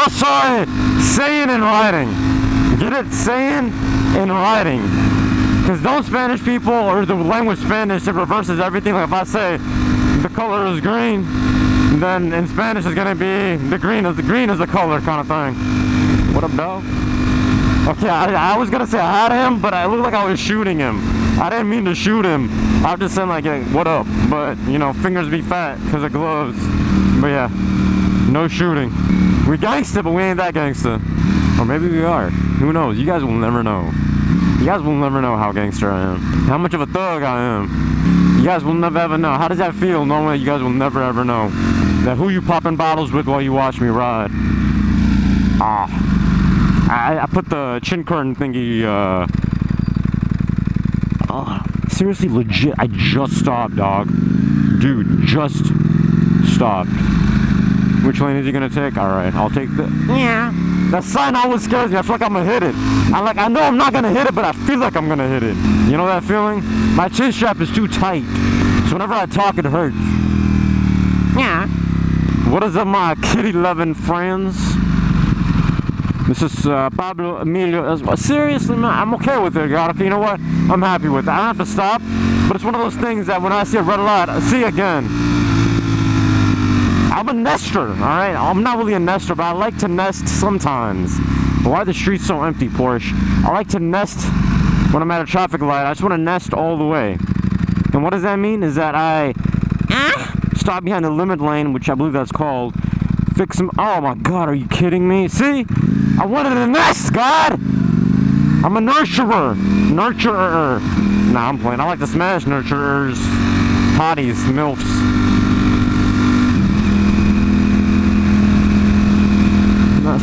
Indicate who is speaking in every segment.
Speaker 1: y'all saw it, say it in writing. Get it? Saying in writing. Because those Spanish people, or the language Spanish, it reverses everything. Like if I say the color is green, then in Spanish it's gonna be the green is the color kind of thing. What up, dog? Okay, I was gonna say hi to him, but I looked like I was shooting him. I didn't mean to shoot him. I was just saying like, hey, what up? But you know, fingers be fat because of gloves. But yeah, no shooting. We gangsta, but we ain't that gangsta. Or maybe we are. Who knows? You guys will never know. You guys will never know how gangster I am. How much of a thug I am. You guys will never ever know. How does that feel? No way. You guys will never ever know. That who you popping bottles with while you watch me ride. I put the chin curtain thingy, seriously, legit, I just stopped, dog. Dude, just stopped. Which lane is he gonna take? Alright, I'll take the... Yeah. That sign always scares me. I feel like I'm gonna hit it. I know I'm not gonna hit it, but I feel like I'm gonna hit it. You know that feeling? My chin strap is too tight. So whenever I talk, it hurts. Yeah. What is up, my kitty-loving friends? This is Pablo Emilio. Seriously, man, I'm okay with it, God. Okay, you know what? I'm happy with it. I don't have to stop, but it's one of those things that when I see a red light, I see again. I'm a nester, alright? I'm not really a nester, but I like to nest sometimes. Why are the streets so empty, Porsche? I like to nest when I'm at a traffic light. I just want to nest all the way. And what does that mean? Is that I stop behind the limit lane, which I believe that's called. Fix them. Oh my God, are you kidding me? See? I wanted to nest, God! I'm a nurturer. Nurturer. Nah, I'm playing. I like to smash nurturers. Hotties, MILFs.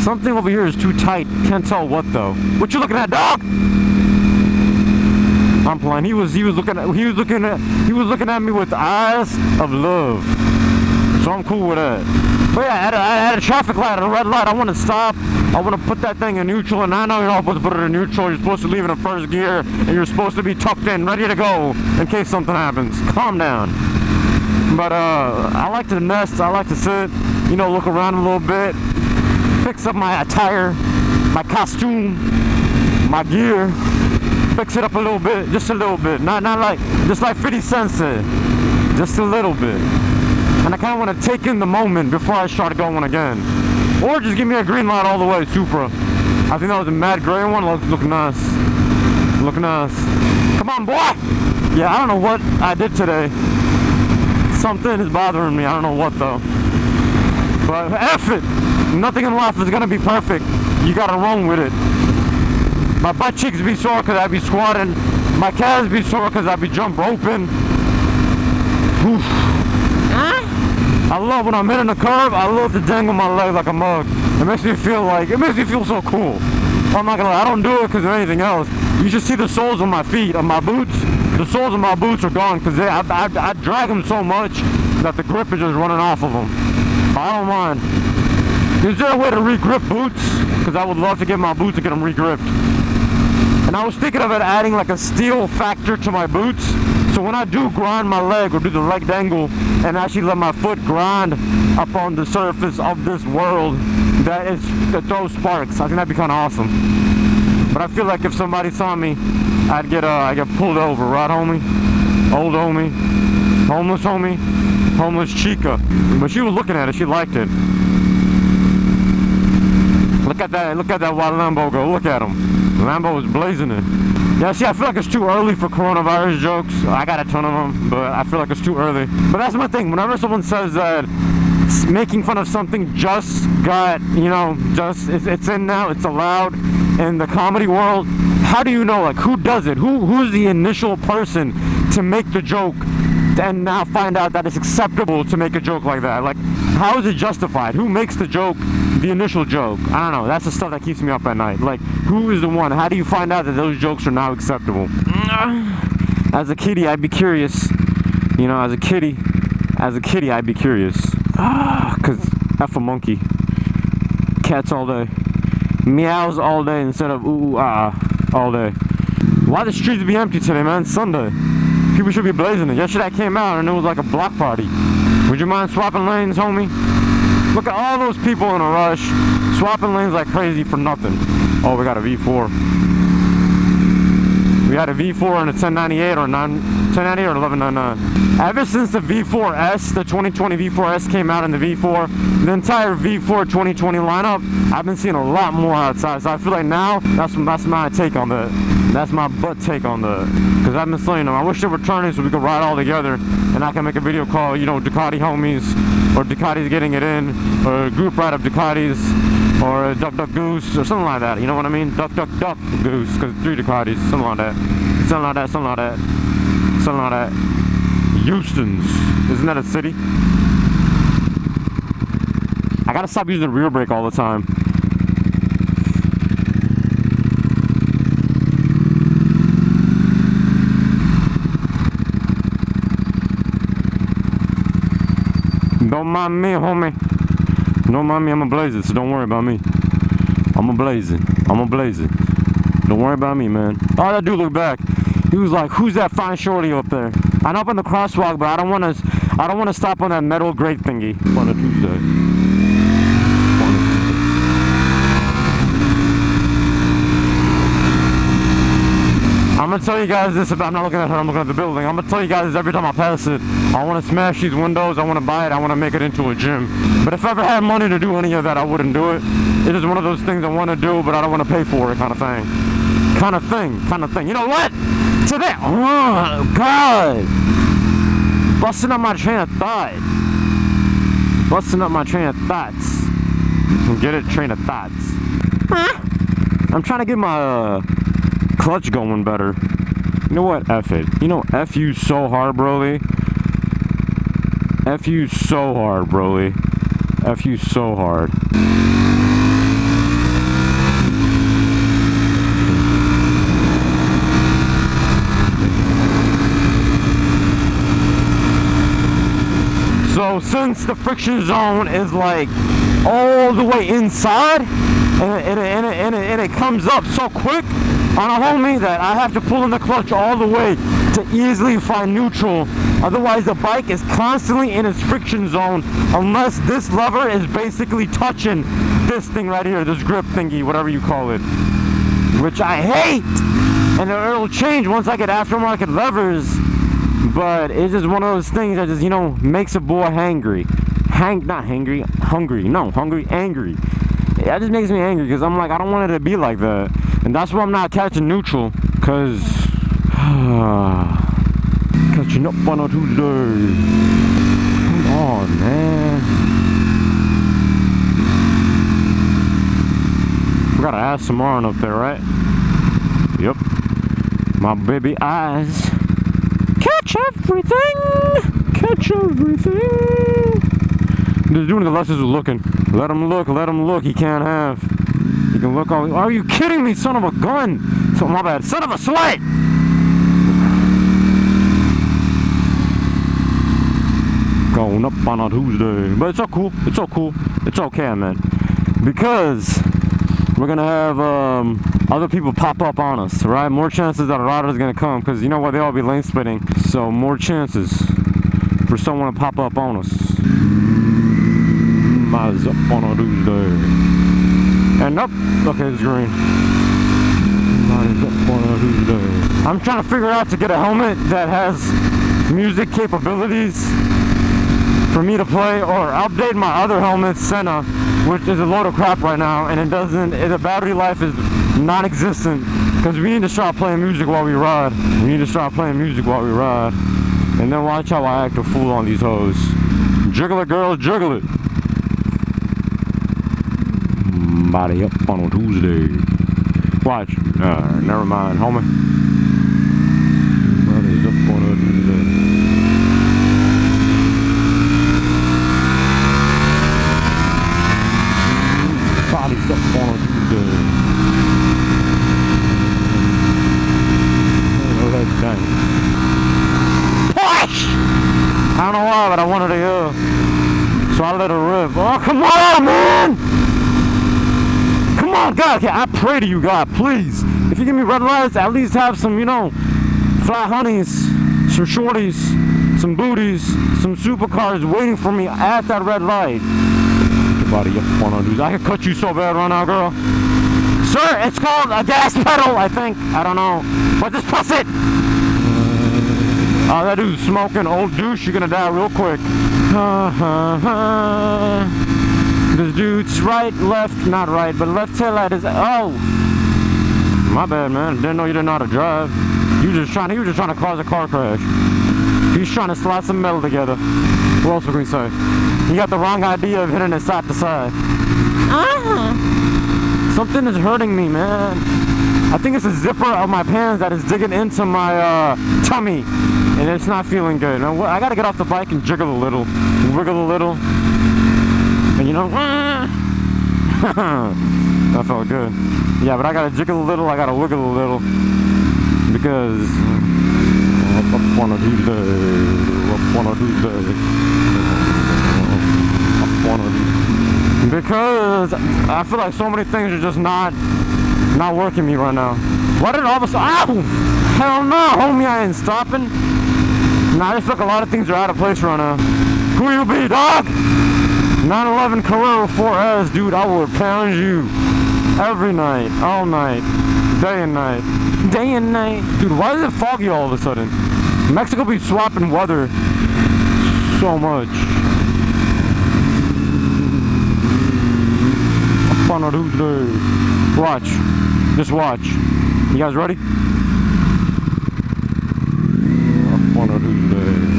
Speaker 1: Something over here is too tight. Can't tell what though. What you looking at, dog? I'm playing. He was looking at me with eyes of love. So I'm cool with that. But yeah, I had a traffic light, a red light. I want to stop. I want to put that thing in neutral, and I know you're not supposed to put it in neutral. You're supposed to leave it in first gear, and you're supposed to be tucked in, ready to go in case something happens. Calm down. But I like to nest. I like to sit. You know, look around a little bit. Fix up my attire, my costume, my gear. Fix it up a little bit, just a little bit. Not like, just like 50 Cent said. Just a little bit. And I kind of want to take in the moment before I start going again. Or just give me a green light all the way, Supra. I think that was a mad gray one. Look nice. Look nice. Come on, boy! Yeah, I don't know what I did today. Something is bothering me. I don't know what, though. But F it! Nothing in life is gonna be perfect. You gotta run with it. My butt cheeks be sore because I be squatting. My calves be sore because I be jump roping. Oof. I love when I'm hitting a curve. I love to dangle my leg like a mug. It makes me feel so cool. I'm not gonna lie, I don't do it because of anything else. You should see the soles of my feet, of my boots. The soles of my boots are gone because I drag them so much that the grip is just running off of them. I don't mind. Is there a way to re-grip boots? Because I would love to get my boots and get them re-gripped. And I was thinking of it adding like a steel factor to my boots. So when I do grind my leg or do the leg dangle and actually let my foot grind up on the surface of this world, that throws sparks. I think that'd be kind of awesome. But I feel like if somebody saw me, I'd get pulled over, right, homie? Old homie, homeless homie, homeless chica. But she was looking at it. She liked it. Look at that white Lambo go. Look at him. The Lambo is blazing it. Yeah, see, I feel like it's too early for coronavirus jokes. I got a ton of them, but I feel like it's too early. But that's my thing. Whenever someone says that making fun of something just got, you know, it's in now, it's allowed in the comedy world, how do you know, like, who does it? Who's the initial person to make the joke and now find out that it's acceptable to make a joke like that? Like, how is it justified? Who makes the joke, the initial joke? I don't know. That's the stuff that keeps me up at night. Like, who is the one? How do you find out that those jokes are now acceptable? As a kitty, I'd be curious. You know, as a kitty, I'd be curious. Cause F a monkey. Cats all day. Meows all day instead of ooh all day. Why the streets be empty today, man? It's Sunday. People should be blazing it. Yesterday I came out and it was like a block party. Would you mind swapping lanes, homie? Look at all those people in a rush, swapping lanes like crazy for nothing. Oh, we got a V4. We had a V4 and a 1098 or 1098 or 1199. Ever since the V4S, the 2020 V4S came out in the V4, the entire V4 2020 lineup, I've been seeing a lot more outside. So I feel like now, that's my take on the, that's my butt take on the, because I've been saying them. I wish they were turning so we could ride all together and I can make a video called, you know, Ducati homies, or Ducati's getting it in, or a group ride of Ducatis, or a duck duck goose, or something like that, you know what I mean? Duck duck duck goose, because 3 Ducatis, something like that. Something like that, something like that. Something like that. Houston's. Isn't that a city? I gotta stop using the rear brake all the time. Don't mind me, homie. Don't mind me, I'm a blazer, so don't worry about me. I'm a blazer. I'm a blazer. Don't worry about me, man. Oh, that dude looked back. He was like, "Who's that fine shorty up there?" I'm up on the crosswalk, but I don't want to stop on that metal grate thingy on a Tuesday. I'm gonna tell you guys this about, I'm not looking at her, I'm looking at the building. I'm gonna tell you guys this every time I pass it. I want to smash these windows, I want to buy it, I want to make it into a gym. But if I ever had money to do any of that, I wouldn't do it. It is one of those things I want to do, but I don't want to pay for it, kind of thing. Kind of thing. You know what? Today, oh God, busting up my train of thought. Get it? Train of thoughts. I'm trying to get my clutch going better. You know what? F it. You know, F you so hard, broly. F you so hard, broly. F you so hard. So since the friction zone is like all the way inside, and it comes up so quick on a homie that I have to pull in the clutch all the way to easily find neutral. Otherwise the bike is constantly in its friction zone unless this lever is basically touching this thing right here, this grip thingy, whatever you call it, which I hate. And it'll change once I get aftermarket levers, but it's just one of those things that just, you know, makes a boy hangry. Angry. That just makes me angry because I'm like, I don't want it to be like that. And that's why I'm not catching neutral, because catching up on a Tuesday. Come on, man. We got an ass tomorrow up there, right? Yep. My baby eyes. Catch everything. Just doing the lessons of looking. Let him look. He can't have. He can look all. Are you kidding me, son of a gun? So my bad. Son of a slut. Going up on a Tuesday. But it's all cool. It's okay, man. Because we're gonna have other people pop up on us, right? More chances that a rider is gonna come, because you know what, they all be lane splitting. So more chances for someone to pop up on us. Mine's up on a Tuesday. And up. Okay, it's green. Mine's up on a Tuesday. I'm trying to figure out to get a helmet that has music capabilities for me to play, or update my other helmet, Senna, which is a load of crap right now, and the battery life is non-existent, because we need to start playing music while we ride. And then watch how I act a fool on these hoes. Jiggle it, girl, jiggle it. Body up on a Tuesday. Watch. Never mind, homie. Body's up on a Tuesday. Body's up on a Tuesday. Oh, that dang. Push! I don't know why, but I wanted to hear. So I let her rip. Oh, come on, man! Come on, God, I pray to you, God, please. If you give me red lights, at least have some, you know, flat honeys, some shorties, some booties, some supercars waiting for me at that red light. Everybody up on our dudes. I could cut you so bad right now, girl. Sir, it's called a gas pedal, I think. I don't know. But just press it. Oh, that dude's smoking. Old douche, you're gonna die real quick. This dude's right, left, not right, but left tail light is. Oh! My bad, man. Didn't know you didn't know how to drive. He was just trying to cause a car crash. He's trying to slide some metal together. What else can we say? You got the wrong idea of hitting it side to side. Something is hurting me, man. I think it's a zipper of my pants that is digging into my tummy. And it's not feeling good. Now, I gotta get off the bike and jiggle a little. Wiggle a little. And you know, that felt good. Yeah, but I gotta jiggle a little, I gotta wiggle a little. Because up on a Tuesday, up on a Tuesday, up on a Tuesday. Because I feel like so many things are just not working me right now. Why did all of a sudden? Ow! Hell no, homie, I ain't stopping. Nah, I just feel like a lot of things are out of place right now. Who you be, dog? 911 Carrera 4S, dude, I will pound you every night, all night, day and night. Day and night. Dude, why is it foggy all of a sudden? Mexico be swapping weather so much. Up on a Tuesday. Watch. Just watch. You guys ready? Up on a Tuesday.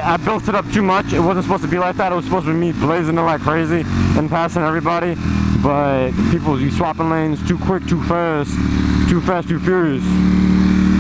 Speaker 1: I built it up too much. It wasn't supposed to be like that. It was supposed to be me blazing it like crazy and passing everybody. But people, you swapping lanes too quick, too fast, too furious.